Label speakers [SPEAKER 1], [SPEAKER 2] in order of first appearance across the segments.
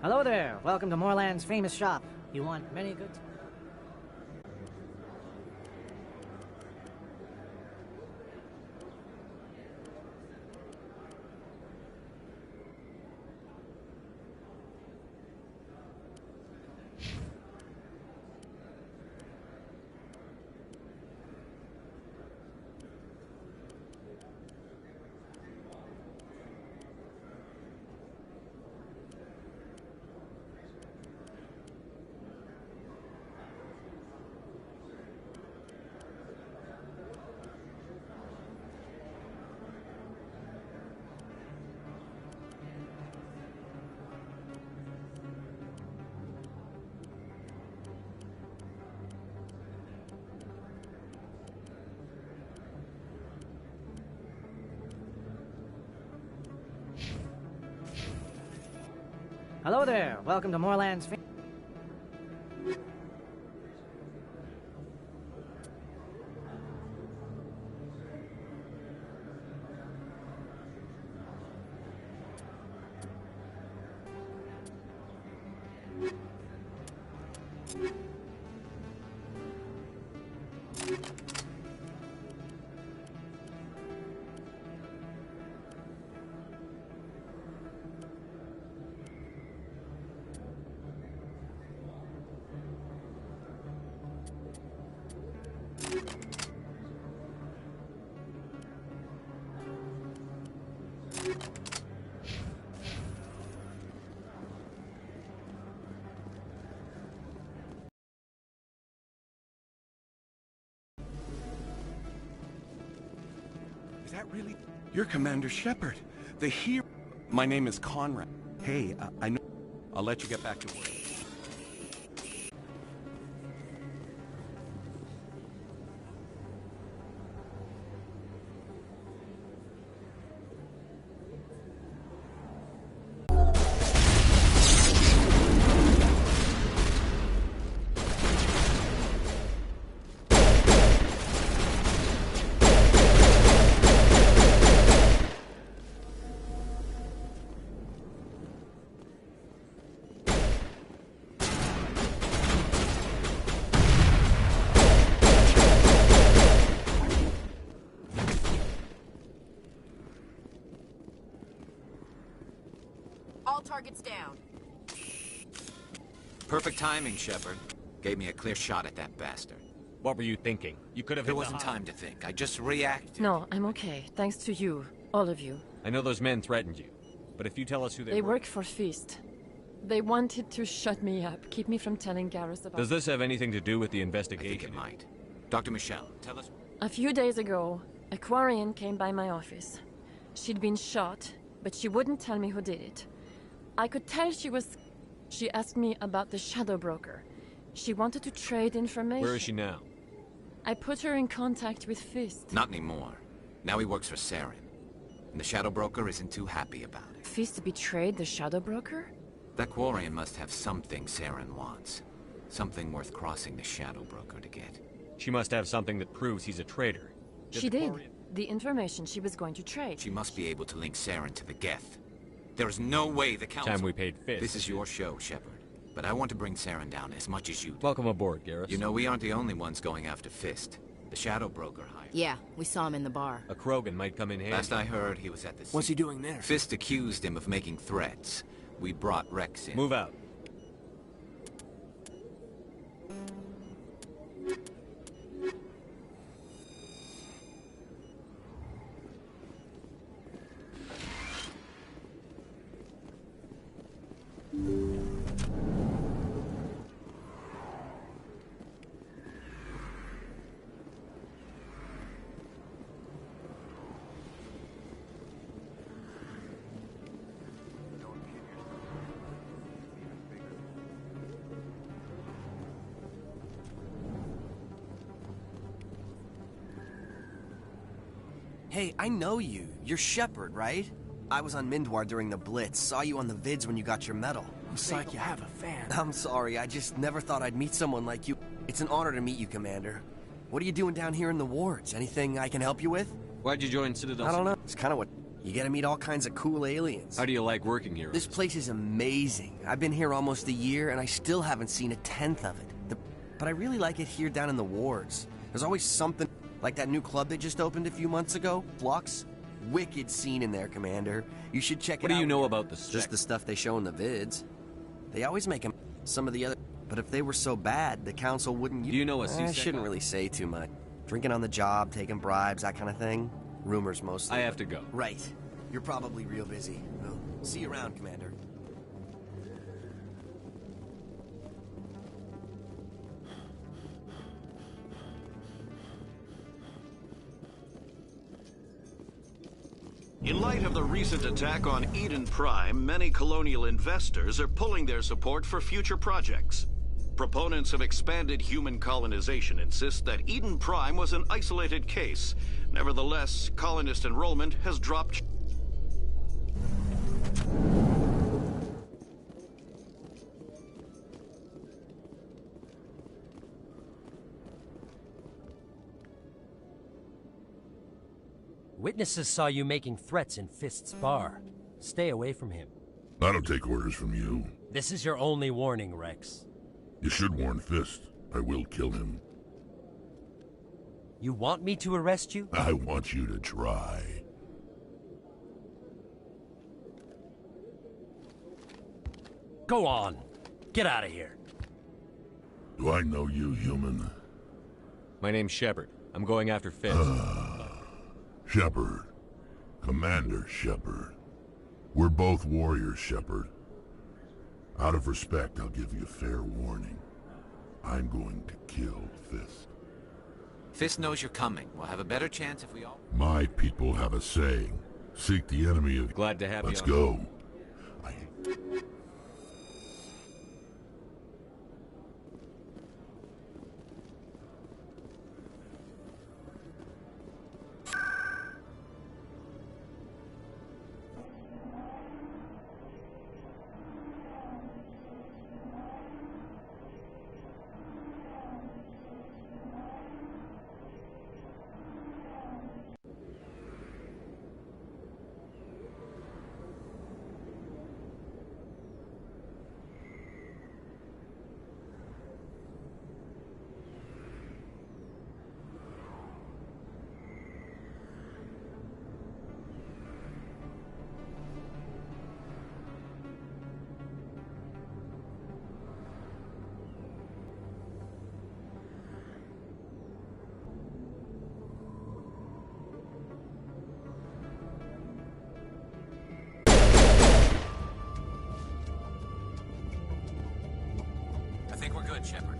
[SPEAKER 1] Hello there. Welcome to Moorland's famous shop. You want many good... Hello there. Welcome to Moorland's famous...
[SPEAKER 2] Is that really? You're Commander Shepard, the hero. My name is Conrad. Hey, I know. I'll let you get back to work.
[SPEAKER 3] All targets down.
[SPEAKER 4] Perfect timing, Shepard. Gave me a clear shot at that bastard.
[SPEAKER 5] What were you thinking? You could have...
[SPEAKER 4] There wasn't time to think. I just reacted.
[SPEAKER 3] No, I'm okay. Thanks to you. All of you.
[SPEAKER 5] I know those men threatened you, but if you tell us who
[SPEAKER 3] They work for Feast. They wanted to shut me up, keep me from telling Garrus about...
[SPEAKER 5] Does this have anything to do with the
[SPEAKER 4] I
[SPEAKER 5] investigation?
[SPEAKER 4] think it might. Dr. Michelle, tell us...
[SPEAKER 3] A few days ago, a Quarian came by my office. She'd been shot, but she wouldn't tell me who did it. I could tell she was... She asked me about the Shadow Broker. She wanted to trade information.
[SPEAKER 5] Where is she now?
[SPEAKER 3] I put her in contact with Fist.
[SPEAKER 4] Not anymore. Now he works for Saren. And the Shadow Broker isn't too happy about it.
[SPEAKER 3] Fist betrayed the Shadow Broker?
[SPEAKER 4] That Quarian must have something Saren wants. Something worth crossing the Shadow Broker to get.
[SPEAKER 5] She must have something that proves he's a traitor.
[SPEAKER 3] She did. The information she was going to trade.
[SPEAKER 4] She must be able to link Saren to the Geth. There is no way the Council...
[SPEAKER 5] Time we paid Fist.
[SPEAKER 4] This is your show, Shepard. But I want to bring Saren down as much as you do.
[SPEAKER 5] Welcome aboard, Garrus.
[SPEAKER 4] You know, we aren't the only ones going after Fist. The Shadow Broker hired.
[SPEAKER 6] Yeah, we saw him in the bar.
[SPEAKER 5] A Krogan might come in handy.
[SPEAKER 4] Last I heard, he was at the...
[SPEAKER 7] What's he doing there?
[SPEAKER 4] Fist accused him of making threats. We brought Rex in.
[SPEAKER 5] Move out.
[SPEAKER 7] Hey, I know you. You're Shepard, right? I was on Mindwar during the Blitz. Saw you on the vids when you got your medal.
[SPEAKER 8] Looks like you have a fan.
[SPEAKER 7] I'm sorry, I just never thought I'd meet someone like you. It's an honor to meet you, Commander. What are you doing down here in the wards? Anything I can help you with?
[SPEAKER 9] Why'd you join Citadel?
[SPEAKER 7] I don't know. It's kind of what... You get to meet all kinds of cool aliens.
[SPEAKER 4] How do you like working here?
[SPEAKER 7] This place is amazing. I've been here almost a year, and I still haven't seen a tenth of it. But I really like it here down in the wards. There's always something, like that new club they just opened a few months ago, Flux. Wicked scene in there, Commander. You should check it out.
[SPEAKER 4] What do you know about the spec?
[SPEAKER 7] Just the stuff they show in the vids. They always make them some of the other... But if they were so bad, the council wouldn't...
[SPEAKER 4] Do you know a
[SPEAKER 7] I
[SPEAKER 4] C-sec?
[SPEAKER 7] shouldn't really say too much. Drinking on the job, taking bribes, that kind of thing. Rumors mostly.
[SPEAKER 4] I have to go.
[SPEAKER 7] Right. You're probably real busy. Well, see you around, Commander.
[SPEAKER 6] In light of the recent attack on Eden Prime, many colonial investors are pulling their support for future projects. Proponents of expanded human colonization insist that Eden Prime was an isolated case. Nevertheless, colonist enrollment has dropped.
[SPEAKER 8] Witnesses saw you making threats in Fist's bar. Stay away from him.
[SPEAKER 9] I don't take orders from you.
[SPEAKER 8] This is your only warning, Rex.
[SPEAKER 9] You should warn Fist. I will kill him.
[SPEAKER 8] You want me to arrest you?
[SPEAKER 9] I want you to try.
[SPEAKER 8] Go on. Get out of here.
[SPEAKER 9] Do I know you, human?
[SPEAKER 5] My name's Shepard. I'm going after Fist.
[SPEAKER 9] Shepard. Commander Shepard. We're both warriors, Shepard. Out of respect, I'll give you fair warning. I'm going to kill Fist.
[SPEAKER 4] Fist knows you're coming. We'll have a better chance if we all...
[SPEAKER 9] My people have a saying. Seek the enemy of...
[SPEAKER 5] Glad to have
[SPEAKER 9] Let's
[SPEAKER 5] you on.
[SPEAKER 9] go.
[SPEAKER 4] I think we're good, Shepard.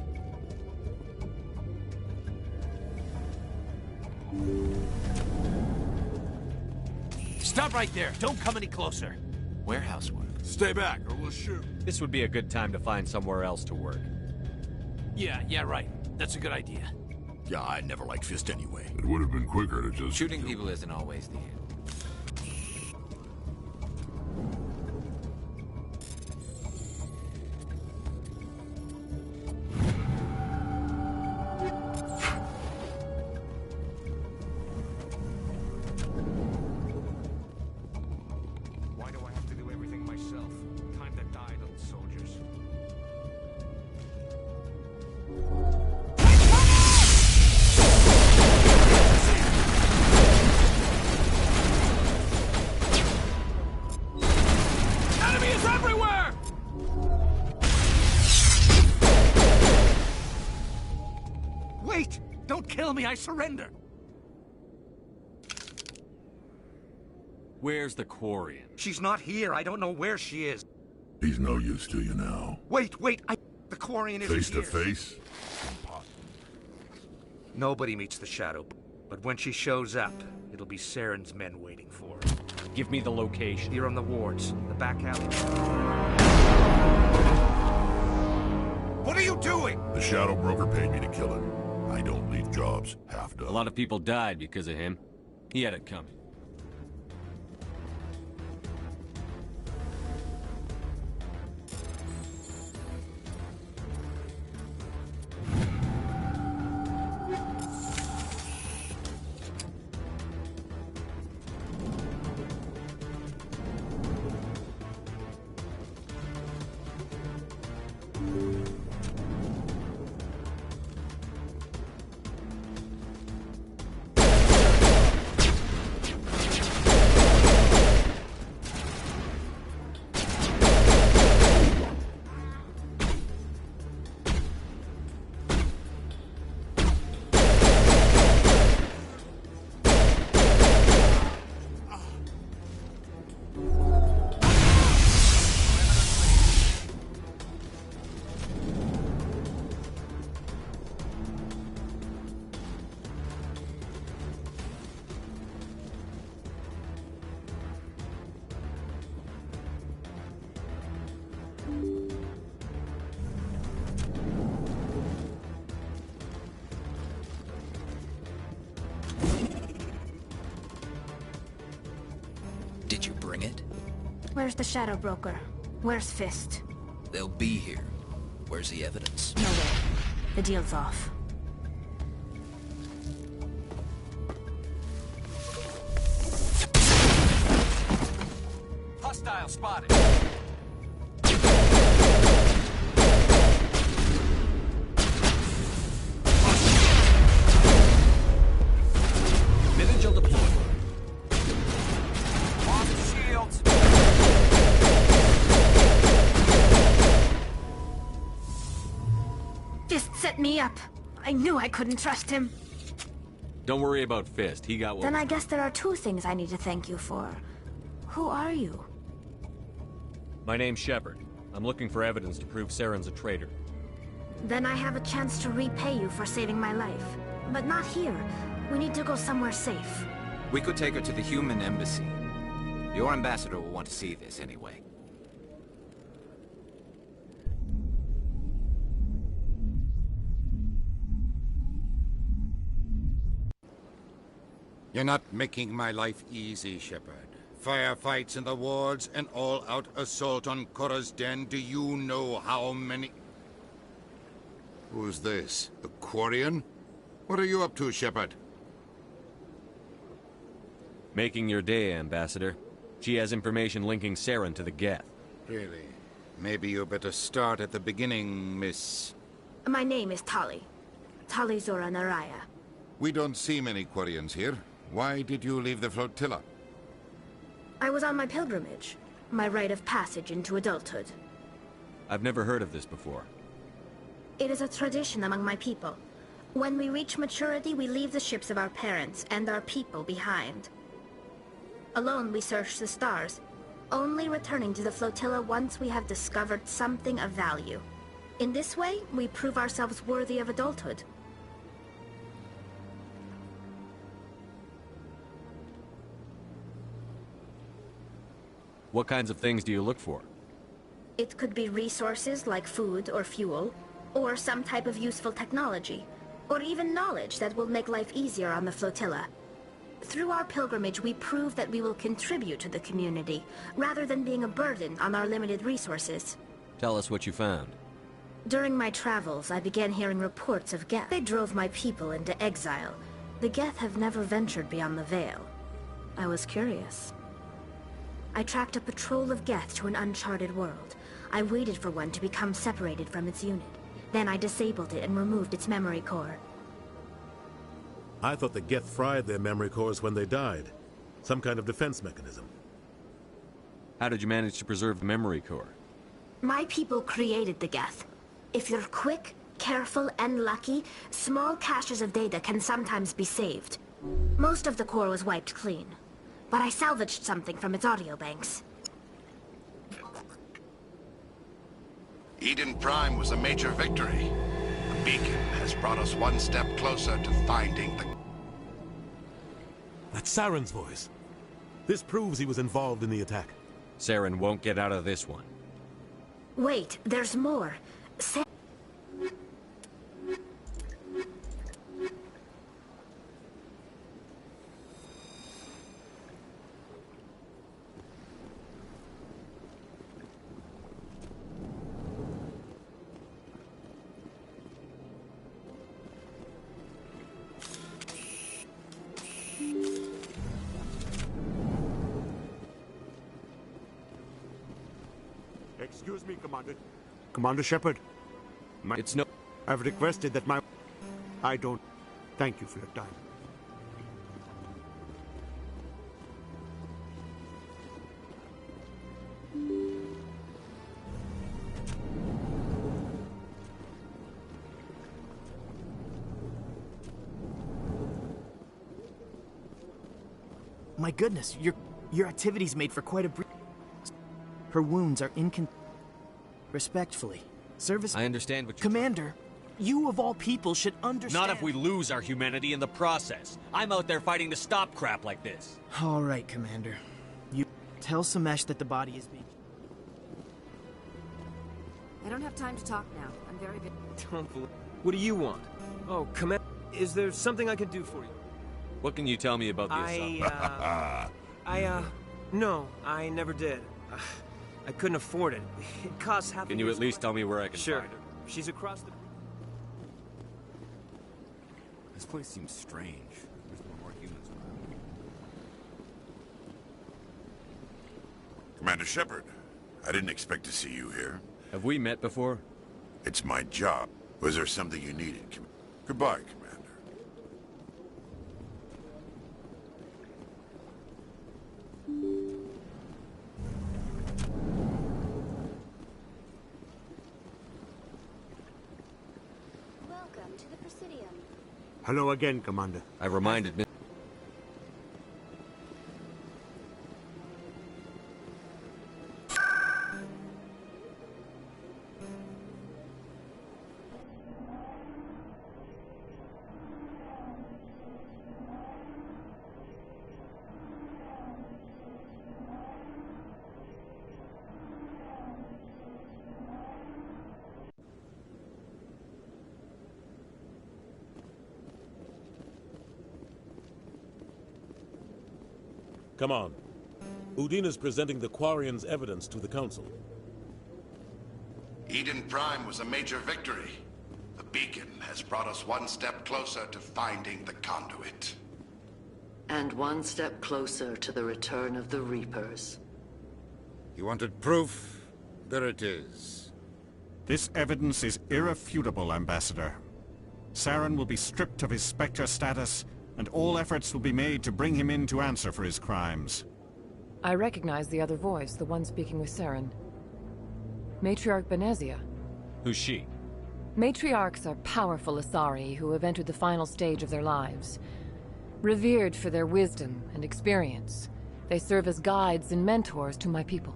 [SPEAKER 10] Stop right there. Don't come any closer.
[SPEAKER 4] Warehouse work.
[SPEAKER 10] Stay back or we'll shoot.
[SPEAKER 5] This would be a good time to find somewhere else to work.
[SPEAKER 10] Yeah, right. That's a good idea.
[SPEAKER 9] Yeah, I never liked Fist anyway. It would have been quicker to just...
[SPEAKER 4] Shooting people isn't always the end.
[SPEAKER 6] Why do I have to do everything myself? Time to die, little soldiers.
[SPEAKER 10] Enemy is everywhere! Wait! Don't kill me, I surrender!
[SPEAKER 5] Where's the Quarian?
[SPEAKER 10] She's not here, I don't know where she is.
[SPEAKER 9] He's no use to you now.
[SPEAKER 10] Wait, the Quarian isn't
[SPEAKER 9] Face to
[SPEAKER 10] here.
[SPEAKER 9] face?
[SPEAKER 10] Nobody meets the Shadow, but when she shows up, it'll be Saren's men waiting for her.
[SPEAKER 5] Give me the location.
[SPEAKER 10] Here on the wards, the back alley. What are you doing?
[SPEAKER 9] The Shadow Broker paid me to kill him. I don't leave jobs half done.
[SPEAKER 5] A lot of people died because of him. He had it coming.
[SPEAKER 11] bring it?
[SPEAKER 12] Where's the Shadow Broker? Where's Fist?
[SPEAKER 11] They'll be here. Where's the evidence?
[SPEAKER 12] No way. The deal's off.
[SPEAKER 10] Hostile spotted.
[SPEAKER 5] Vigil deployed.
[SPEAKER 10] Off the shields.
[SPEAKER 12] Fist set me up. I knew I couldn't trust him.
[SPEAKER 5] Don't worry about Fist. He got what...
[SPEAKER 12] Then I guess there are two things I need to thank you for. Who are you?
[SPEAKER 5] My name's Shepard. I'm looking for evidence to prove Saren's a traitor.
[SPEAKER 12] Then I have a chance to repay you for saving my life. But not here. We need to go somewhere safe.
[SPEAKER 4] We could take her to the human embassy. Your ambassador will want to see this anyway.
[SPEAKER 13] You're not making my life easy, Shepard. Firefights in the wards, an all-out assault on Korra's den. Do you know how many... Who's this? The Quarian? What are you up to, Shepard?
[SPEAKER 5] Making your day, Ambassador. She has information linking Saren to the Geth.
[SPEAKER 13] Really? Maybe you better start at the beginning, Miss...
[SPEAKER 12] My name is Tali. Tali Zora Naraya.
[SPEAKER 13] We don't see many Quarians here. Why did you leave the flotilla?
[SPEAKER 12] I was on my pilgrimage. My rite of passage into adulthood.
[SPEAKER 5] I've never heard of this before.
[SPEAKER 12] It is a tradition among my people. When we reach maturity, we leave the ships of our parents and our people behind. Alone, we search the stars, only returning to the flotilla once we have discovered something of value. In this way, we prove ourselves worthy of adulthood.
[SPEAKER 5] What kinds of things do you look for?
[SPEAKER 12] It could be resources like food or fuel, or some type of useful technology, or even knowledge that will make life easier on the flotilla. Through our pilgrimage, we prove that we will contribute to the community, rather than being a burden on our limited resources.
[SPEAKER 5] Tell us what you found.
[SPEAKER 12] During my travels, I began hearing reports of Geth. They drove my people into exile. The Geth have never ventured beyond the Veil. I was curious. I tracked a patrol of Geth to an uncharted world. I waited for one to become separated from its unit. Then I disabled it and removed its memory core.
[SPEAKER 14] I thought the Geth fried their memory cores when they died. Some kind of defense mechanism.
[SPEAKER 5] How did you manage to preserve the memory core?
[SPEAKER 12] My people created the Geth. If you're quick, careful, and lucky, small caches of data can sometimes be saved. Most of the core was wiped clean, but I salvaged something from its audio banks.
[SPEAKER 9] Eden Prime was a major victory. The beacon has brought us one step closer to finding the...
[SPEAKER 14] That's Saren's voice. This proves he was involved in the attack.
[SPEAKER 5] Saren won't get out of this one.
[SPEAKER 12] Wait, there's more.
[SPEAKER 15] Excuse me, Commander. Commander Shepard.
[SPEAKER 5] It's no...
[SPEAKER 15] I've requested that my... I don't... Thank you for your time.
[SPEAKER 16] My goodness, your activities made for quite a brief... Her wounds are Respectfully. Service...
[SPEAKER 5] I understand what you're...
[SPEAKER 16] Commander, you of all people should understand...
[SPEAKER 5] Not if we lose our humanity in the process. I'm out there fighting to stop crap like this.
[SPEAKER 16] All right, Commander. You tell Samesh that the body is being...
[SPEAKER 17] I don't have time to talk now. I'm very busy.
[SPEAKER 18] Don't believe... What do you want? Oh, Commander, is there something I can do for you?
[SPEAKER 5] What can you tell me about the assault?
[SPEAKER 18] No, I never did. I couldn't afford it. It costs half.
[SPEAKER 5] Can you at least tell me where I can
[SPEAKER 18] Sure.
[SPEAKER 5] find her?
[SPEAKER 18] She's across the...
[SPEAKER 4] This place seems strange. There's no more humans around.
[SPEAKER 9] Commander Shepard, I didn't expect to see you here.
[SPEAKER 5] Have we met before?
[SPEAKER 9] It's my job. Was there something you needed? Goodbye, Commander.
[SPEAKER 17] Welcome to the Presidium.
[SPEAKER 15] Hello again, Commander.
[SPEAKER 5] I reminded me.
[SPEAKER 14] Come on. Udine is presenting the Quarian's evidence to the Council.
[SPEAKER 19] Eden Prime was a major victory. The beacon has brought us one step closer to finding the conduit.
[SPEAKER 20] And one step closer to the return of the Reapers.
[SPEAKER 13] You wanted proof? There it is.
[SPEAKER 21] This evidence is irrefutable, Ambassador. Saren will be stripped of his Spectre status, and all efforts will be made to bring him in to answer for his crimes.
[SPEAKER 3] I recognize the other voice, the one speaking with Saren. Matriarch Benezia.
[SPEAKER 5] Who's she?
[SPEAKER 3] Matriarchs are powerful Asari who have entered the final stage of their lives. Revered for their wisdom and experience, they serve as guides and mentors to my people.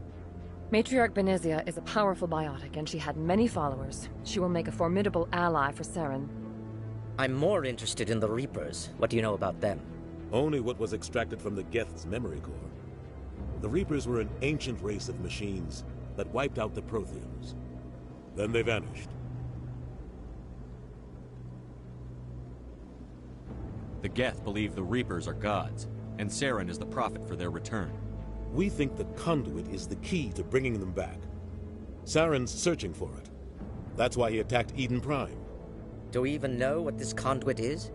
[SPEAKER 3] Matriarch Benezia is a powerful biotic, and she had many followers. She will make a formidable ally for Saren.
[SPEAKER 22] I'm more interested in the Reapers. What do you know about them?
[SPEAKER 14] Only what was extracted from the Geth's memory core. The Reapers were an ancient race of machines that wiped out the Protheans. Then they vanished.
[SPEAKER 5] The Geth believe the Reapers are gods, and Saren is the prophet for their return.
[SPEAKER 14] We think the conduit is the key to bringing them back. Saren's searching for it. That's why he attacked Eden Prime.
[SPEAKER 22] Do we even know what this conduit is?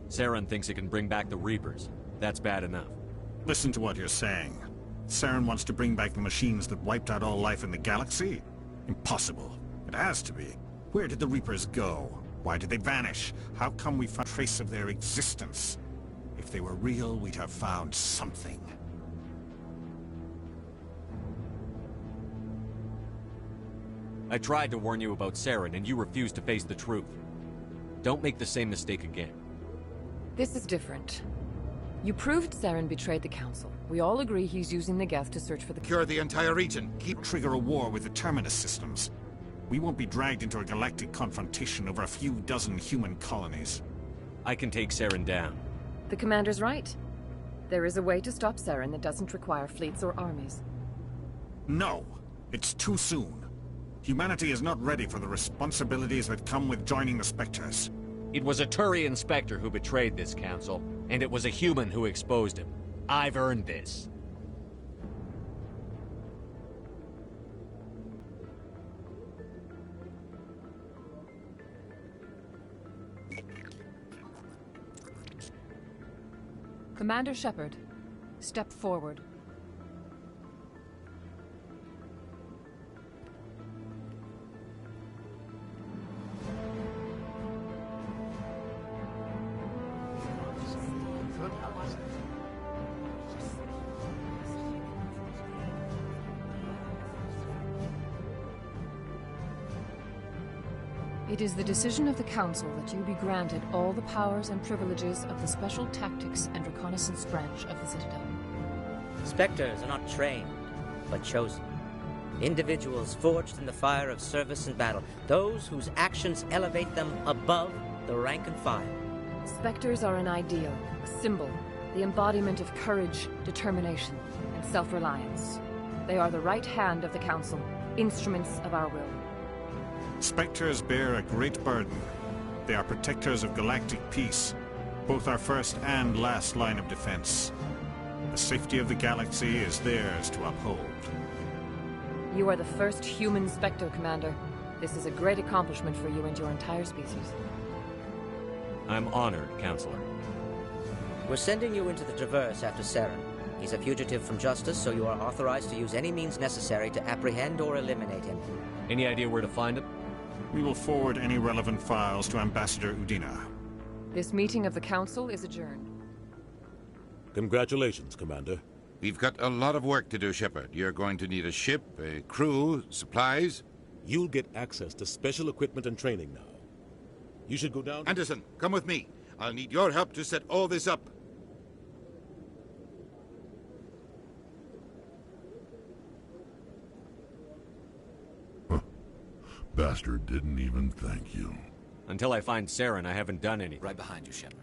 [SPEAKER 5] Saren thinks it can bring back the Reapers. That's bad enough.
[SPEAKER 21] Listen to what you're saying. Saren wants to bring back the machines that wiped out all life in the galaxy? Impossible. It has to be. Where did the Reapers go? Why did they vanish? How come we found a trace of their existence? If they were real, we'd have found something.
[SPEAKER 5] I tried to warn you about Saren, and you refused to face the truth. Don't make the same mistake again.
[SPEAKER 3] This is different. You proved Saren betrayed the Council. We all agree he's using the Geth to search for the...
[SPEAKER 13] Cure the entire region.
[SPEAKER 21] Trigger a war with the Terminus systems. We won't be dragged into a galactic confrontation over a few dozen human colonies.
[SPEAKER 5] I can take Saren down.
[SPEAKER 3] The Commander's right. There is a way to stop Saren that doesn't require fleets or armies.
[SPEAKER 21] No! It's too soon. Humanity is not ready for the responsibilities that come with joining the Spectres.
[SPEAKER 5] It was a Turian Spectre who betrayed this council, and it was a human who exposed him. I've earned this.
[SPEAKER 3] Commander Shepard, step forward. It is the decision of the Council that you be granted all the powers and privileges of the Special Tactics and Reconnaissance Branch of the Citadel.
[SPEAKER 22] Spectres are not trained, but chosen. Individuals forged in the fire of service and battle. Those whose actions elevate them above the rank and file.
[SPEAKER 3] Spectres are an ideal, a symbol, the embodiment of courage, determination, and self-reliance. They are the right hand of the Council, instruments of our will.
[SPEAKER 21] Spectres bear a great burden. They are protectors of galactic peace. both our first and last line of defense. The safety of the galaxy is theirs to uphold.
[SPEAKER 3] You are the first human Spectre, Commander. This is a great accomplishment for you and your entire species.
[SPEAKER 5] I'm honored, Counselor.
[SPEAKER 22] We're sending you into the Traverse after Saren. He's a fugitive from justice, so you are authorized to use any means necessary to apprehend or eliminate him.
[SPEAKER 5] Any idea where to find him?
[SPEAKER 21] We will forward any relevant files to Ambassador Udina.
[SPEAKER 3] This meeting of the Council is adjourned.
[SPEAKER 14] Congratulations, Commander.
[SPEAKER 13] We've got a lot of work to do, Shepard. You're going to need a ship, a crew, supplies.
[SPEAKER 14] You'll get access to special equipment and training now. You should go down...
[SPEAKER 13] Anderson, come with me. I'll need your help to set all this up.
[SPEAKER 9] Bastard didn't even thank you.
[SPEAKER 5] Until I find Saren, I haven't done anything.
[SPEAKER 11] Right behind you, Shepard.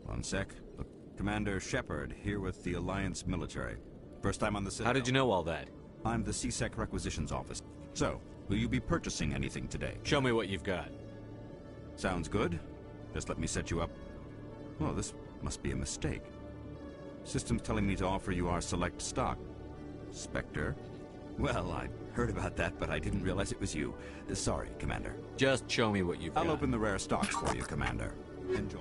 [SPEAKER 1] One sec. Look, Commander Shepard, here with the Alliance military. First time on the Citadel.
[SPEAKER 5] How did you know all that?
[SPEAKER 1] I'm the CSEC Requisitions Office. So, will you be purchasing anything today?
[SPEAKER 5] Show me what you've got.
[SPEAKER 1] Sounds good. Just let me set you up. Well, this must be a mistake. System's telling me to offer you our select stock. Spectre? Well, I heard about that, but I didn't realize it was you. Sorry, Commander.
[SPEAKER 5] Just show me what you've got.
[SPEAKER 1] I'll open the rare stocks for you, Commander. Enjoy.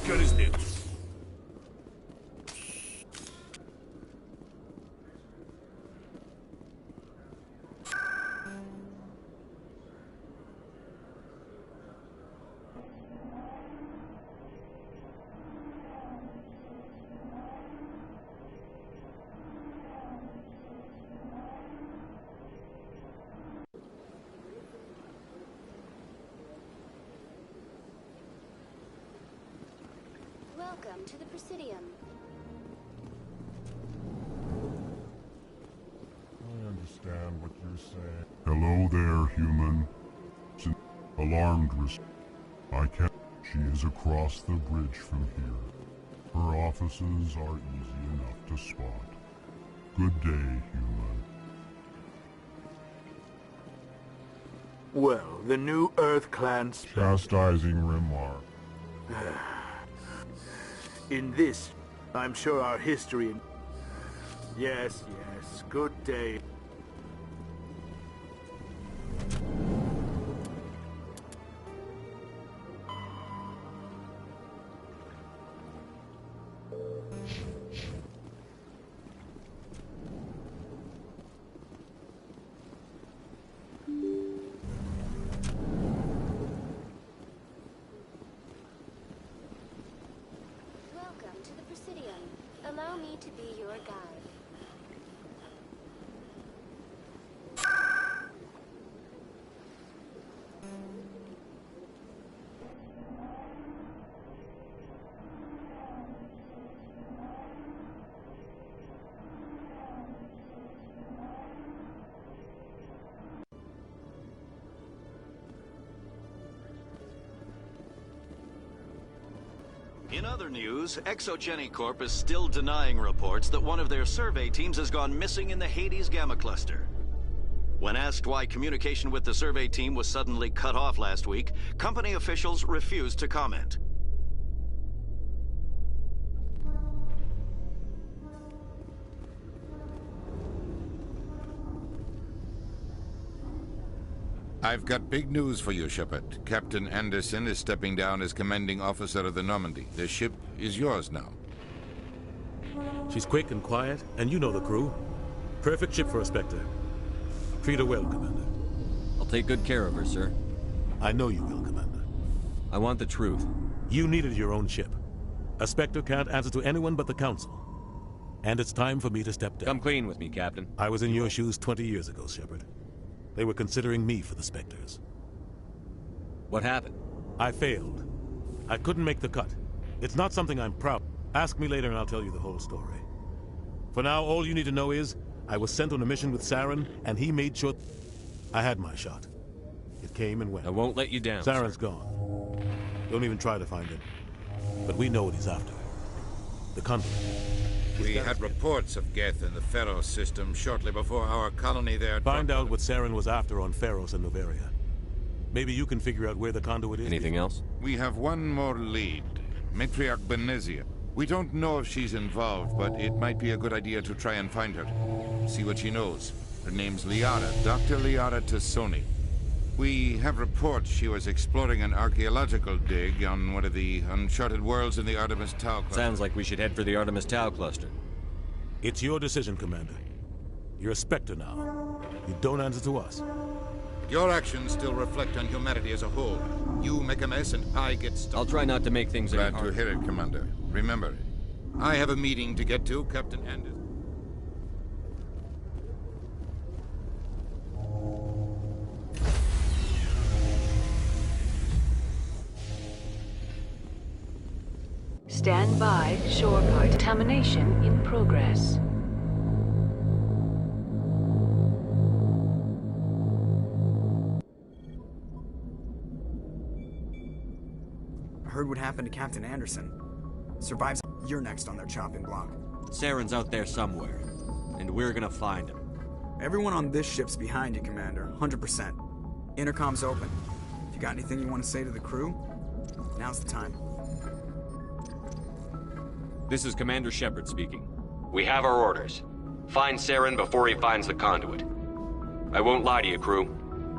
[SPEAKER 10] Good as new.
[SPEAKER 17] Welcome to the Presidium.
[SPEAKER 9] I understand what you're saying. Hello there, human. Alarmed I can't. She is across the bridge from here. Her offices are easy enough to spot. Good day, human.
[SPEAKER 15] Well, the new Earth Clan...
[SPEAKER 9] Chastising remark.
[SPEAKER 15] In this, I'm sure our history... Yes, yes, good day.
[SPEAKER 17] me to be your guide.
[SPEAKER 6] In other news, Exogeny Corp is still denying reports that one of their survey teams has gone missing in the Hades Gamma Cluster. When asked why communication with the survey team was suddenly cut off last week, company officials refused to comment.
[SPEAKER 13] I've got big news for you, Shepard. Captain Anderson is stepping down as commanding officer of the Normandy. The ship is yours now.
[SPEAKER 14] She's quick and quiet, and you know the crew. Perfect ship for a Spectre. Treat her well, Commander.
[SPEAKER 5] I'll take good care of her, sir.
[SPEAKER 14] I know you will, Commander.
[SPEAKER 5] I want the truth.
[SPEAKER 14] You needed your own ship. A Spectre can't answer to anyone but the Council. And it's time for me to step down.
[SPEAKER 5] Come clean with me, Captain.
[SPEAKER 14] I was in your shoes 20 years ago, Shepard. They were considering me for the Spectres.
[SPEAKER 5] What happened?
[SPEAKER 14] I failed. I couldn't make the cut. It's not something I'm proud of. Ask me later and I'll tell you the whole story. For now, all you need to know is, I was sent on a mission with Saren, and he made sure I had my shot. It came and went.
[SPEAKER 5] I won't let you down,
[SPEAKER 14] Saren's
[SPEAKER 5] sir.
[SPEAKER 14] gone. Don't even try to find him. But we know what he's after. The conduit.
[SPEAKER 13] We had reports of Geth in the Pharos system shortly before our colony there.
[SPEAKER 14] Find out what Saren was after on Pharos and Noveria. Maybe you can figure out where the conduit is.
[SPEAKER 5] Anything else?
[SPEAKER 13] We have one more lead. Matriarch Benezia. We don't know if she's involved, but it might be a good idea to try and find her. See what she knows. Her name's Liara, Dr. Liara Tassoni. We have reports she was exploring an archaeological dig on one of the uncharted worlds in the Artemis Tau cluster.
[SPEAKER 5] Sounds like we should head for the Artemis Tau cluster.
[SPEAKER 14] It's your decision, Commander. You're a Spectre now. You don't answer to us.
[SPEAKER 13] Your actions still reflect on humanity as a whole. You make a mess and I get stuck.
[SPEAKER 5] I'll try not to make things any
[SPEAKER 13] Glad
[SPEAKER 5] harder.
[SPEAKER 13] to hear it, Commander. Remember, I have a meeting to get to, Captain Anderson.
[SPEAKER 2] Stand by, shore part contamination in progress.
[SPEAKER 7] I heard what happened to Captain Anderson. Survives. You're next on their chopping block.
[SPEAKER 5] Saren's out there somewhere, and we're gonna find him.
[SPEAKER 7] Everyone on this ship's behind you, Commander. 100%. Intercom's open. If you got anything you want to say to the crew, now's the time.
[SPEAKER 5] This is Commander Shepard speaking.
[SPEAKER 23] We have our orders. Find Saren before he finds the conduit. I won't lie to you, crew.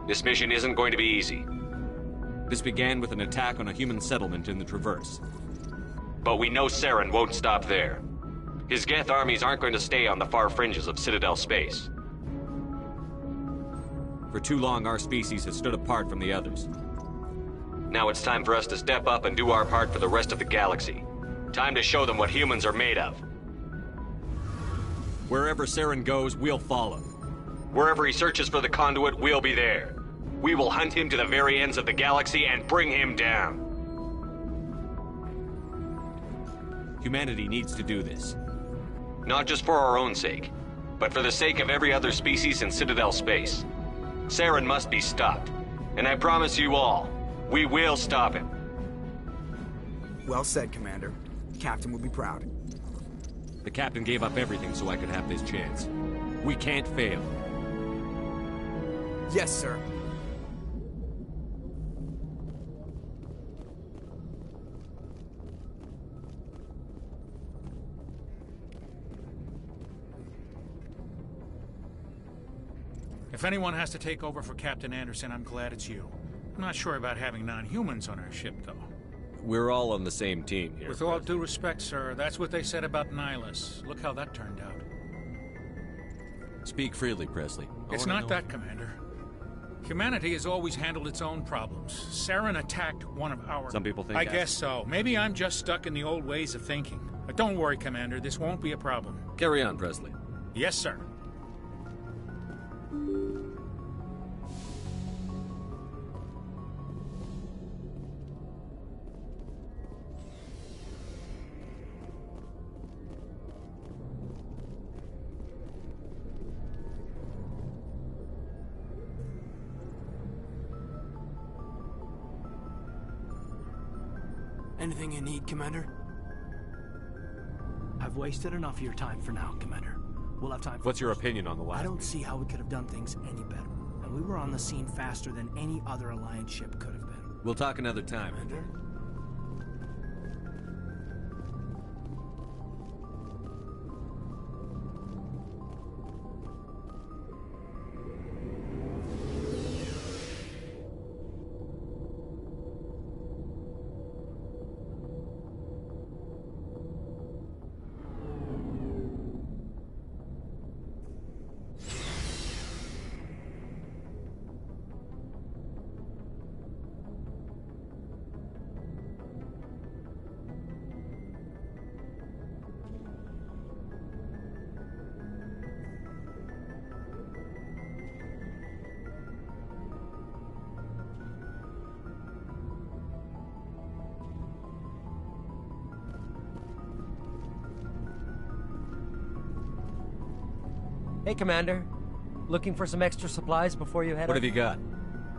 [SPEAKER 23] This mission isn't going to be easy.
[SPEAKER 5] This began with an attack on a human settlement in the Traverse.
[SPEAKER 23] But we know Saren won't stop there. His Geth armies aren't going to stay on the far fringes of Citadel space.
[SPEAKER 5] For too long, our species has stood apart from the others.
[SPEAKER 23] Now it's time for us to step up and do our part for the rest of the galaxy. Time to show them what humans are made of.
[SPEAKER 5] Wherever Saren goes, we'll follow.
[SPEAKER 23] Wherever he searches for the conduit, we'll be there. We will hunt him to the very ends of the galaxy and bring him down.
[SPEAKER 5] Humanity needs to do this.
[SPEAKER 23] Not just for our own sake, but for the sake of every other species in Citadel space. Saren must be stopped. And I promise you all, we will stop him.
[SPEAKER 7] Well said, Commander. Captain will be proud.
[SPEAKER 5] The captain gave up everything so I could have this chance. We can't fail.
[SPEAKER 7] Yes, sir.
[SPEAKER 24] If anyone has to take over for Captain Anderson, I'm glad it's you. I'm not sure about having non-humans on our ship, though.
[SPEAKER 5] We're all on the same team here.
[SPEAKER 24] With all due respect, sir, that's what they said about Nihilus. Look how that turned out.
[SPEAKER 5] Speak freely, Presley.
[SPEAKER 24] It's not that, Commander. Humanity has always handled its own problems. Saren attacked one of our...
[SPEAKER 5] Some people think
[SPEAKER 24] I guess so. Maybe I'm just stuck in the old ways of thinking. Don't worry, Commander. This won't be a problem.
[SPEAKER 5] Carry on, Presley.
[SPEAKER 24] Yes, sir.
[SPEAKER 8] Anything you need, Commander? I've wasted enough of your time for now, Commander. We'll have time for
[SPEAKER 5] What's your opinion on the last
[SPEAKER 8] I don't see how we could have done things any better. And we were on the scene faster than any other Alliance ship could have been.
[SPEAKER 5] We'll talk another time.
[SPEAKER 8] Commander?
[SPEAKER 12] Hey, Commander. Looking for some extra supplies before you head
[SPEAKER 5] What
[SPEAKER 12] out?
[SPEAKER 5] have you got?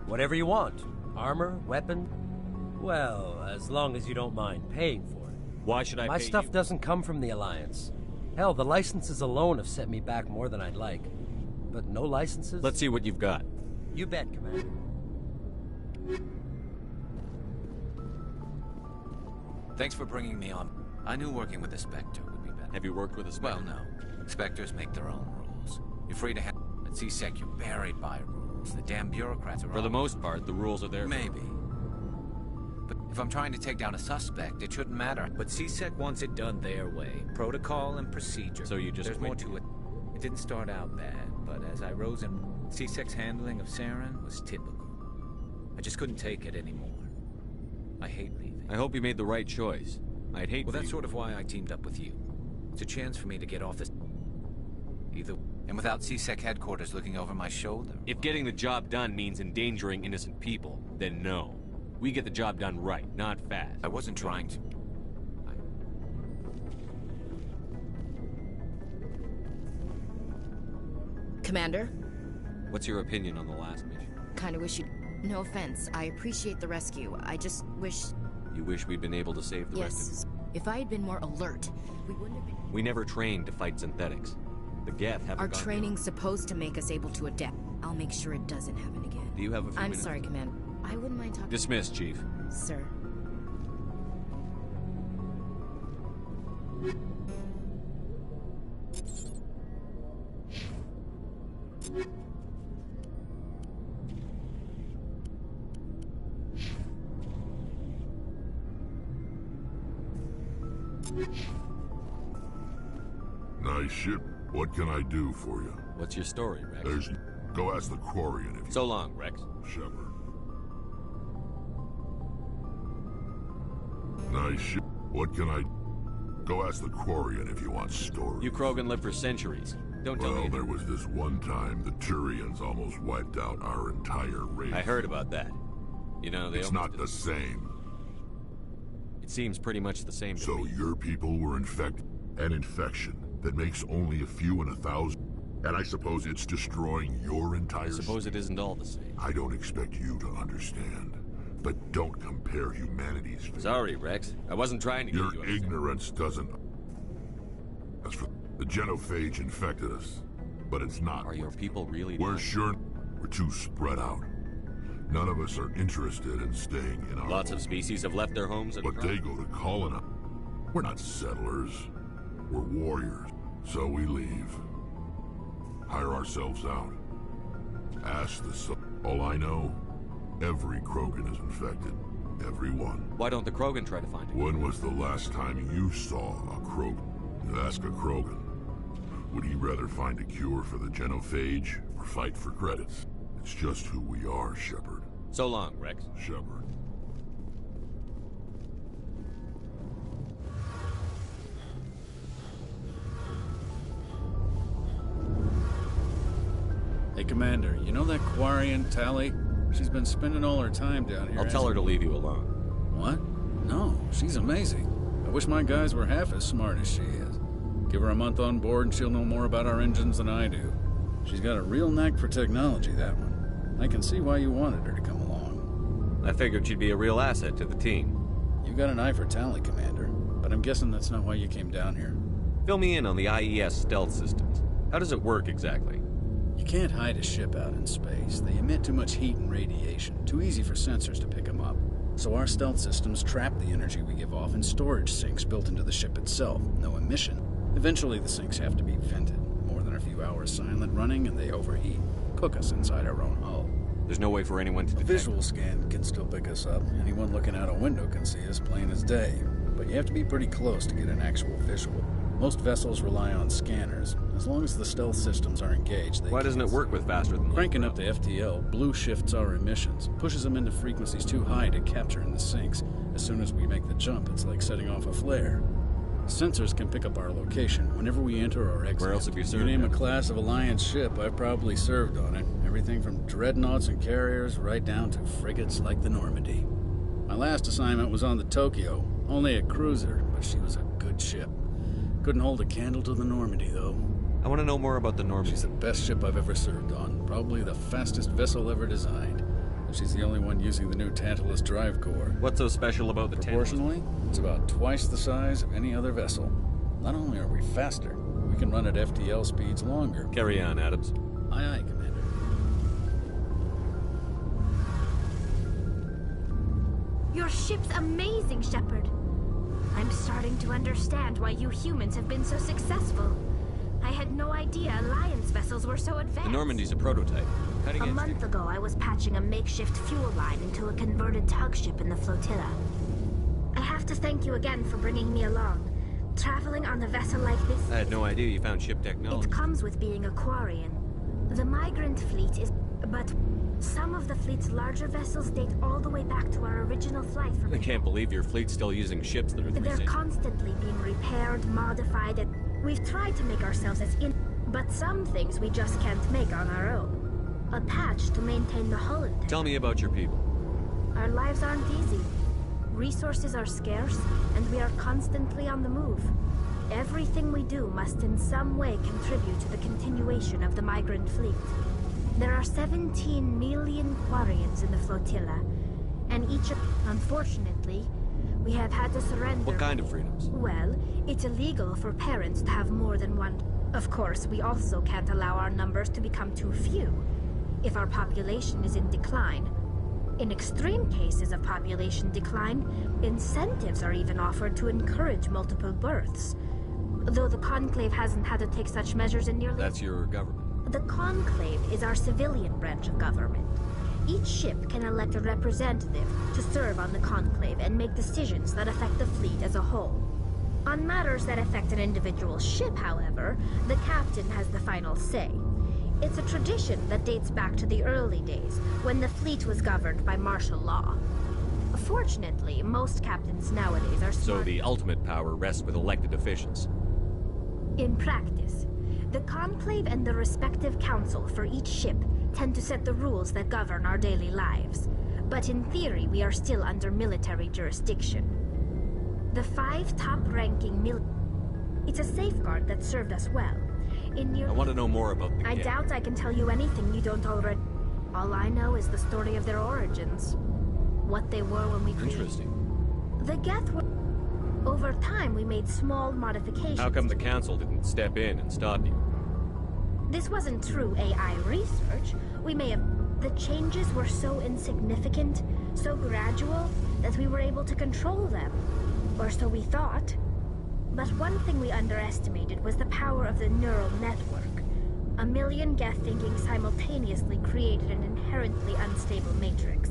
[SPEAKER 12] Whatever you want. Armor, weapon. Well, as long as you don't mind paying for it.
[SPEAKER 5] Why should I
[SPEAKER 12] My
[SPEAKER 5] pay
[SPEAKER 12] stuff
[SPEAKER 5] you?
[SPEAKER 12] doesn't come from the Alliance. Hell, the licenses alone have set me back more than I'd like. But no licenses?
[SPEAKER 5] Let's see what you've got.
[SPEAKER 12] You bet, Commander.
[SPEAKER 4] Thanks for bringing me on. I knew working with the Spectre would be better.
[SPEAKER 5] Have you worked with a Spectre?
[SPEAKER 4] Well, no. Spectres make their own rules. You're free to have... At CSEC, you're buried by rules. The damn bureaucrats are
[SPEAKER 5] For the most part, the rules are there.
[SPEAKER 4] Maybe. But if I'm trying to take down a suspect, it shouldn't matter.
[SPEAKER 10] But CSEC wants it done their way. Protocol and procedure.
[SPEAKER 5] So you just
[SPEAKER 10] There's
[SPEAKER 5] quit?
[SPEAKER 10] more to it. It didn't start out bad, but as I rose in... CSEC's handling of Saren was typical. I just couldn't take it anymore. I hate leaving.
[SPEAKER 5] I hope you made the right choice. I'd hate
[SPEAKER 10] Well,
[SPEAKER 5] for
[SPEAKER 10] that's
[SPEAKER 5] you.
[SPEAKER 10] sort of why I teamed up with you. It's a chance for me to get off this... Either...
[SPEAKER 4] And without CSEC headquarters looking over my shoulder...
[SPEAKER 5] If getting the job done means endangering innocent people, then no. We get the job done right, not fast.
[SPEAKER 4] I wasn't trying to...
[SPEAKER 16] Commander?
[SPEAKER 5] What's your opinion on the last mission?
[SPEAKER 16] Kinda wish you'd... No offense, I appreciate the rescue. I just wish...
[SPEAKER 5] You wish we'd been able to save the rest of
[SPEAKER 16] Yes. If I had been more alert, we wouldn't have been...
[SPEAKER 5] We never trained to fight synthetics. The Geth haven't
[SPEAKER 16] Our
[SPEAKER 5] gone
[SPEAKER 16] training's supposed to make us able to adapt. I'll make sure it doesn't happen again.
[SPEAKER 5] Do you have a few
[SPEAKER 16] I'm
[SPEAKER 5] minutes?
[SPEAKER 16] sorry, Commander. I wouldn't mind talking...
[SPEAKER 5] Dismissed, Chief.
[SPEAKER 16] Sir.
[SPEAKER 9] Nice ship. What can I do for you?
[SPEAKER 5] What's your story, Rex?
[SPEAKER 9] There's... Go ask the Quarian if you...
[SPEAKER 5] So long, Rex.
[SPEAKER 9] Shepard. Nice ship. What can I... Go ask the Quarian if you want stories.
[SPEAKER 5] You Krogan lived for centuries. Don't tell me...
[SPEAKER 9] Well, there was this one time the Turians almost wiped out our entire race.
[SPEAKER 5] I heard about that. You know, they
[SPEAKER 9] It's
[SPEAKER 5] almost
[SPEAKER 9] not the same.
[SPEAKER 5] It seems pretty much the same to
[SPEAKER 9] So
[SPEAKER 5] me.
[SPEAKER 9] your people were infected. An infection that makes only a few in 1,000. And I suppose it's destroying your entire...
[SPEAKER 5] I suppose it isn't all the same.
[SPEAKER 9] I don't expect you to understand. But don't compare humanity's...
[SPEAKER 5] Sorry, Rex. I wasn't trying to
[SPEAKER 9] Your
[SPEAKER 5] get you
[SPEAKER 9] ignorance doesn't... As for... The genophage infected us. But it's not.
[SPEAKER 5] Are your people really
[SPEAKER 9] We're
[SPEAKER 5] dying?
[SPEAKER 9] sure... We're too spread out. None of us are interested in staying in our...
[SPEAKER 5] Lots of species have left their homes and...
[SPEAKER 9] But they go to colonize. We're not settlers. We're warriors. So we leave. Hire ourselves out. Ask the... All I know, every Krogan is infected. Every one.
[SPEAKER 5] Why don't the Krogan try to find it?
[SPEAKER 9] When was the last time you saw a Krogan? Ask a Krogan. Would he rather find a cure for the genophage or fight for credits? It's just who we are, Shepard.
[SPEAKER 5] So long, Rex.
[SPEAKER 9] Shepard.
[SPEAKER 18] Commander, you know that Quarian, Tally? She's been spending all her time down here.
[SPEAKER 5] I'll tell her to leave you alone.
[SPEAKER 18] What? No, she's amazing. I wish my guys were half as smart as she is. Give her a month on board and she'll know more about our engines than I do. She's got a real knack for technology, that one. I can see why you wanted her to come along.
[SPEAKER 5] I figured she'd be a real asset to the team.
[SPEAKER 18] You got an eye for Tally, Commander, but I'm guessing that's not why you came down here.
[SPEAKER 5] Fill me in on the IES stealth systems. How does it work exactly?
[SPEAKER 18] You can't hide a ship out in space. They emit too much heat and radiation, too easy for sensors to pick them up. So our stealth systems trap the energy we give off in storage sinks built into the ship itself. No emission. Eventually the sinks have to be vented. More than a few hours silent running and they overheat. Cook us inside our own hull.
[SPEAKER 5] There's no way for anyone to detect.
[SPEAKER 18] A visual scan can still pick us up. Anyone looking out a window can see us plain as day. But you have to be pretty close to get an actual visual. Most vessels rely on scanners. As long as the stealth systems are engaged, they
[SPEAKER 5] Why doesn't it work with faster than
[SPEAKER 18] Cranking up the FTL, blue shifts our emissions, pushes them into frequencies too high to capture in the sinks. As soon as we make the jump, it's like setting off a flare. Sensors can pick up our location whenever we enter or exit.
[SPEAKER 5] Where else have you served?
[SPEAKER 18] You name a class of Alliance ship, I've probably served on it. Everything from dreadnoughts and carriers right down to frigates like the Normandy. My last assignment was on the Tokyo, only a cruiser, but she was a good ship. Couldn't hold a candle to the Normandy, though.
[SPEAKER 5] I want to know more about the Normandy.
[SPEAKER 18] She's the best ship I've ever served on. Probably the fastest vessel ever designed. And she's the only one using the new Tantalus drive core.
[SPEAKER 5] What's so special about the Tantalus?
[SPEAKER 18] Proportionally, it's about twice the size of any other vessel. Not only are we faster, we can run at FTL speeds longer.
[SPEAKER 5] Carry on, Adams.
[SPEAKER 18] Aye, aye, Commander.
[SPEAKER 17] Your ship's amazing, Shepard. I'm starting to understand why you humans have been so successful. I had no idea Alliance vessels were so advanced.
[SPEAKER 5] The Normandy's a prototype.
[SPEAKER 17] A month ago, I was patching a makeshift fuel line into a converted tug ship in the flotilla. I have to thank you again for bringing me along. Traveling on a vessel like this...
[SPEAKER 5] I had no idea you found ship technology.
[SPEAKER 17] It comes with being a Quarian. The migrant fleet is... But some of the fleet's larger vessels date all the way back to our original flight from...
[SPEAKER 5] I can't believe your fleet's still using ships that are
[SPEAKER 17] They're constantly being repaired, modified, and we've tried to make ourselves as but some things we just can't make on our own. A patch to maintain the hull intact.
[SPEAKER 5] Tell me about your people.
[SPEAKER 17] Our lives aren't easy. Resources are scarce, and we are constantly on the move. Everything we do must in some way contribute to the continuation of the migrant fleet. There are 17 million Quarians in the flotilla, and each, unfortunately, we have had to surrender.
[SPEAKER 5] What kind of freedoms?
[SPEAKER 17] Well, it's illegal for parents to have more than one. Of course, we also can't allow our numbers to become too few. If our population is in decline, in extreme cases of population decline, incentives are even offered to encourage multiple births. Though the Conclave hasn't had to take such measures in nearly...
[SPEAKER 5] That's your government.
[SPEAKER 17] The Conclave is our civilian branch of government. Each ship can elect a representative to serve on the Conclave and make decisions that affect the fleet as a whole. On matters that affect an individual ship, however, the captain has the final say. It's a tradition that dates back to the early days, when the fleet was governed by martial law. Fortunately, most captains nowadays are smart.
[SPEAKER 5] So the ultimate power rests with elected officials.
[SPEAKER 17] In practice, the Conclave and the respective council for each ship tend to set the rules that govern our daily lives. But in theory, we are still under military jurisdiction. The 5 top-ranking It's a safeguard that served us well.
[SPEAKER 5] I want to know more about the
[SPEAKER 17] I doubt I can tell you anything you don't already... All I know is the story of their origins. What they were when we created...
[SPEAKER 5] Interesting.
[SPEAKER 17] The Geth were... Over time, we made small modifications.
[SPEAKER 5] How come the Council didn't step in and stop you?
[SPEAKER 17] This wasn't true AI research. We may have... The changes were so insignificant, so gradual, that we were able to control them. Or so we thought. But one thing we underestimated was the power of the neural network. A million Geth thinking simultaneously created an inherently unstable matrix.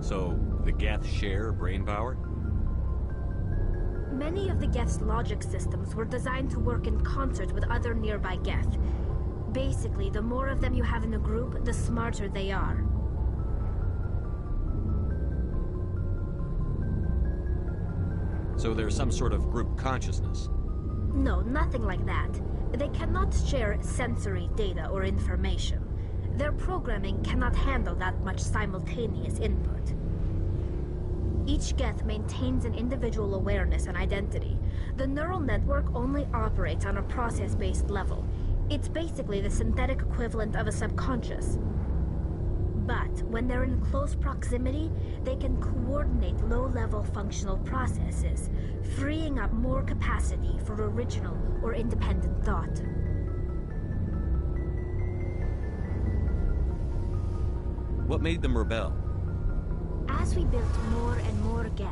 [SPEAKER 5] So, the Geth share brain power?
[SPEAKER 17] Many of the Geth's logic systems were designed to work in concert with other nearby Geth. Basically, the more of them you have in a group, the smarter they are.
[SPEAKER 5] So there's some sort of group consciousness?
[SPEAKER 17] No, nothing like that. They cannot share sensory data or information. Their programming cannot handle that much simultaneous input. Each Geth maintains an individual awareness and identity. The neural network only operates on a process-based level. It's basically the synthetic equivalent of a subconscious. But when they're in close proximity, they can coordinate low-level functional processes, freeing up more capacity for original or independent thought.
[SPEAKER 5] What made them rebel?
[SPEAKER 17] As we built more and more Geth,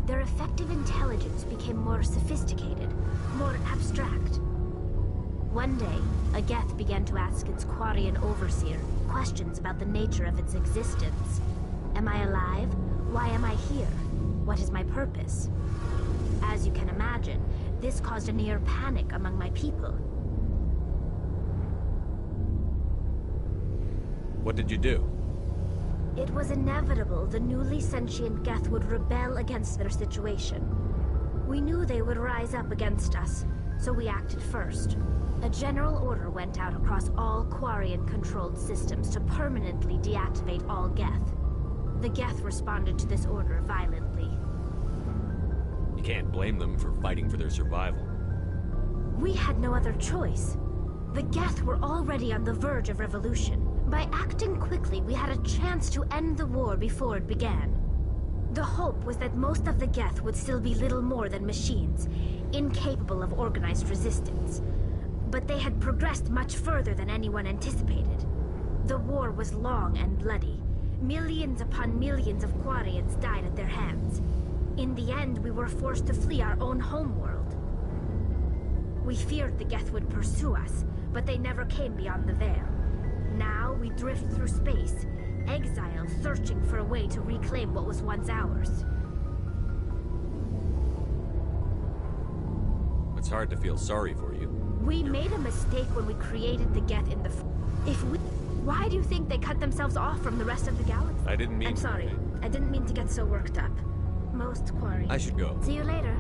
[SPEAKER 17] their effective intelligence became more sophisticated, more abstract. One day, a Geth began to ask its Quarian overseer questions about the nature of its existence. Am I alive? Why am I here? What is my purpose? As you can imagine, this caused a near panic among my people.
[SPEAKER 5] What did you do?
[SPEAKER 17] It was inevitable the newly sentient Geth would rebel against their situation. We knew they would rise up against us, so we acted first. A general order went out across all Quarian-controlled systems to permanently deactivate all Geth. The Geth responded to this order violently.
[SPEAKER 5] You can't blame them for fighting for their survival.
[SPEAKER 17] We had no other choice. The Geth were already on the verge of revolution. By acting quickly, we had a chance to end the war before it began. The hope was that most of the Geth would still be little more than machines, incapable of organized resistance. But they had progressed much further than anyone anticipated. The war was long and bloody. Millions upon millions of Quarians died at their hands. In the end, we were forced to flee our own homeworld. We feared the Geth would pursue us, but they never came beyond the Veil. Now we drift through space, exiled, searching for a way to reclaim what was once ours.
[SPEAKER 5] It's hard to feel sorry for you.
[SPEAKER 17] We made a mistake when we created the Geth in the... Why do you think they cut themselves off from the rest of the galaxy?
[SPEAKER 5] I didn't mean...
[SPEAKER 17] I'm sorry. I didn't mean to get so worked up. Most Quarians...
[SPEAKER 5] I should go.
[SPEAKER 17] See you later.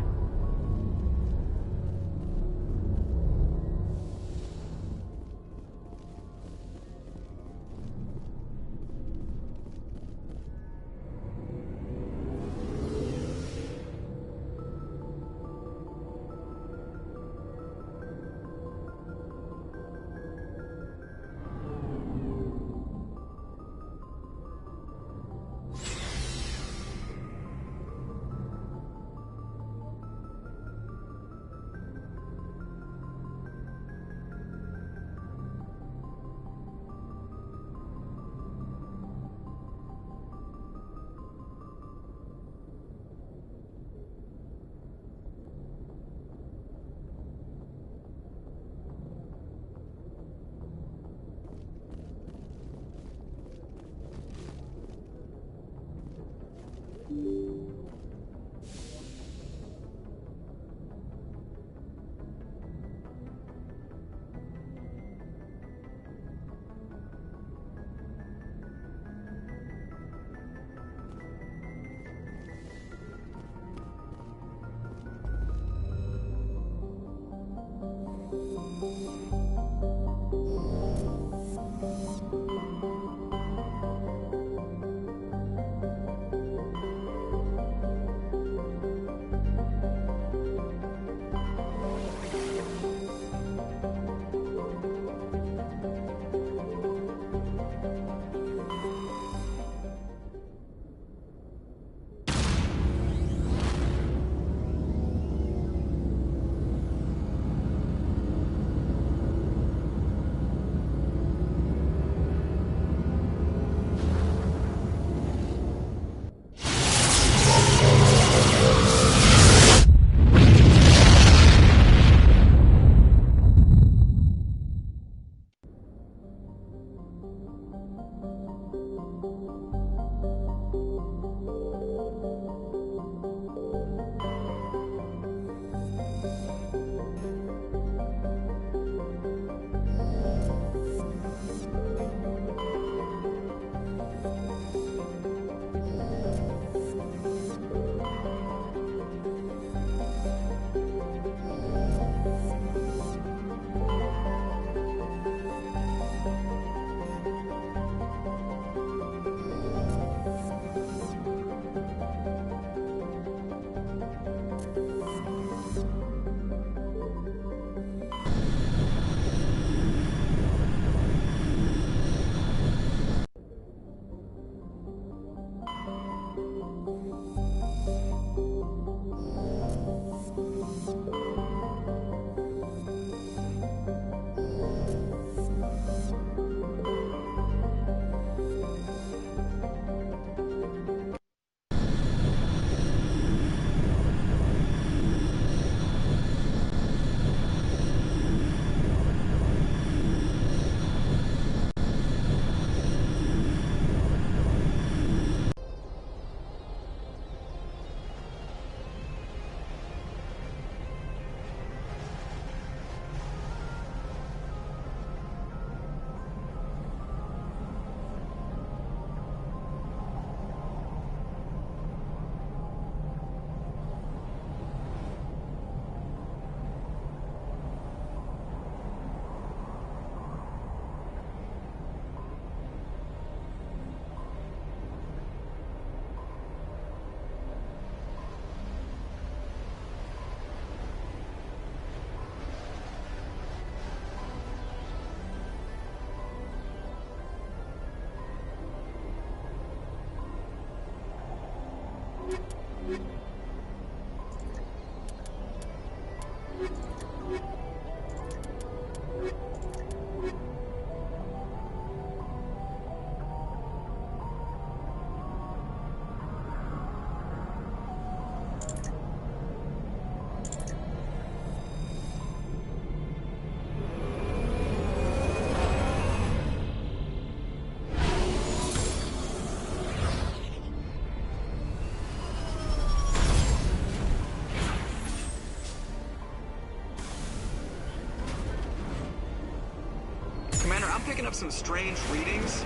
[SPEAKER 7] Commander, I'm picking up some strange readings.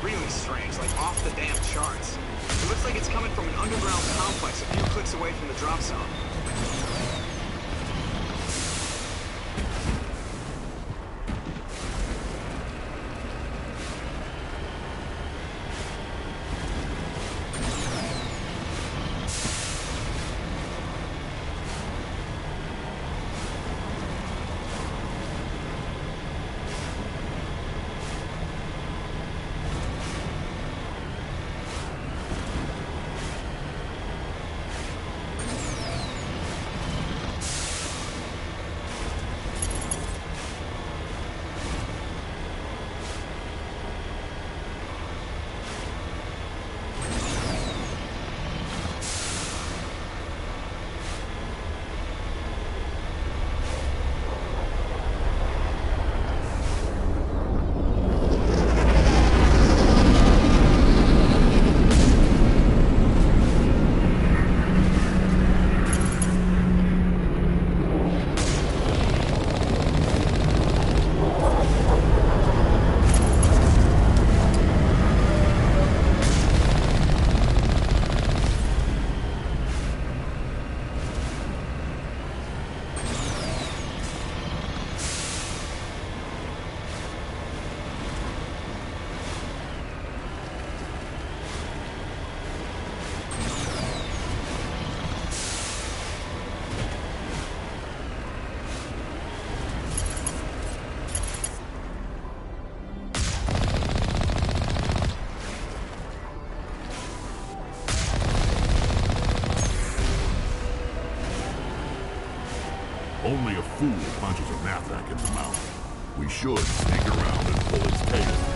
[SPEAKER 7] Really strange, like off the damn charts. It looks like it's coming from an underground complex a few clicks away from the drop zone.
[SPEAKER 9] Only a fool punches a knapsack in the mouth. We should sneak around and pull its tail.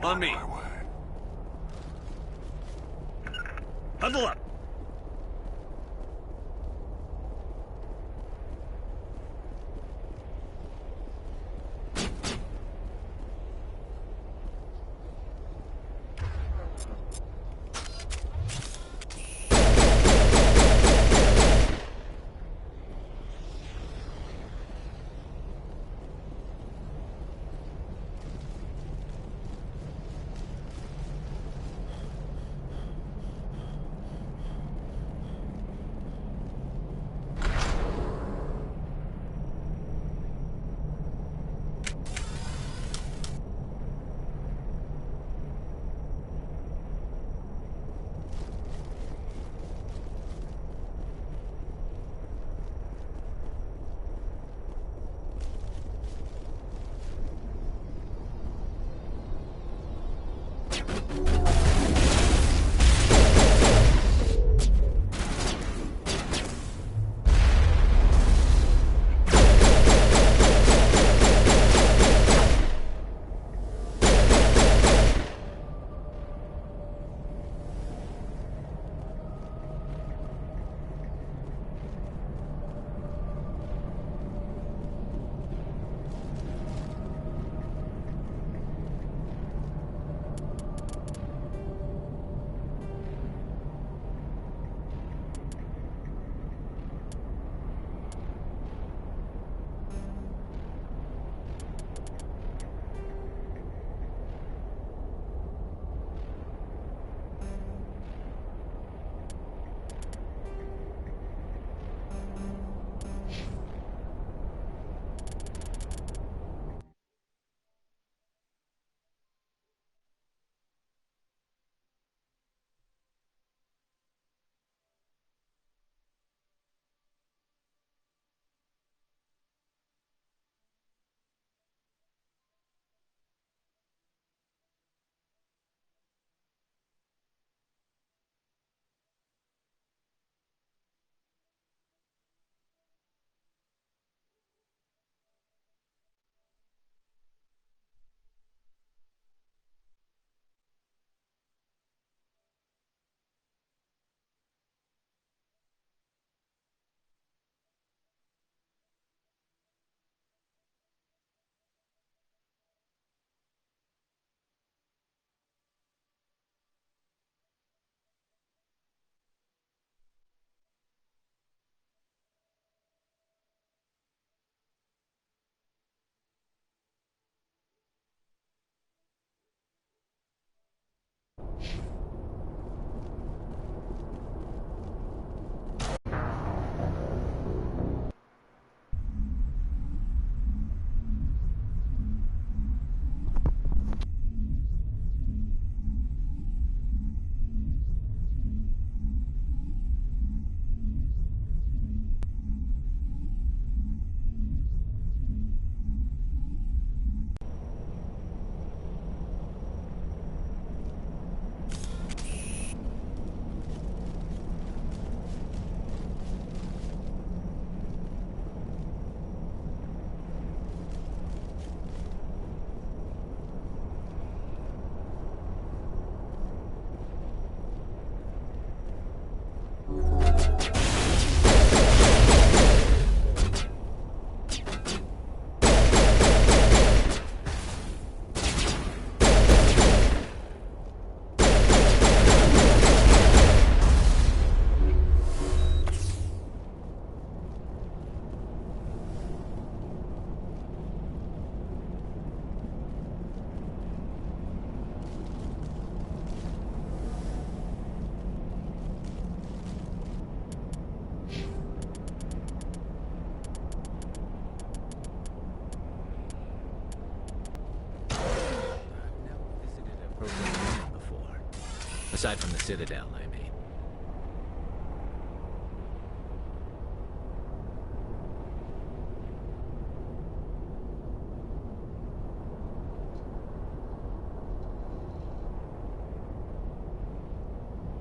[SPEAKER 6] On me.
[SPEAKER 19] Huddle up.
[SPEAKER 10] Aside from the Citadel, I mean.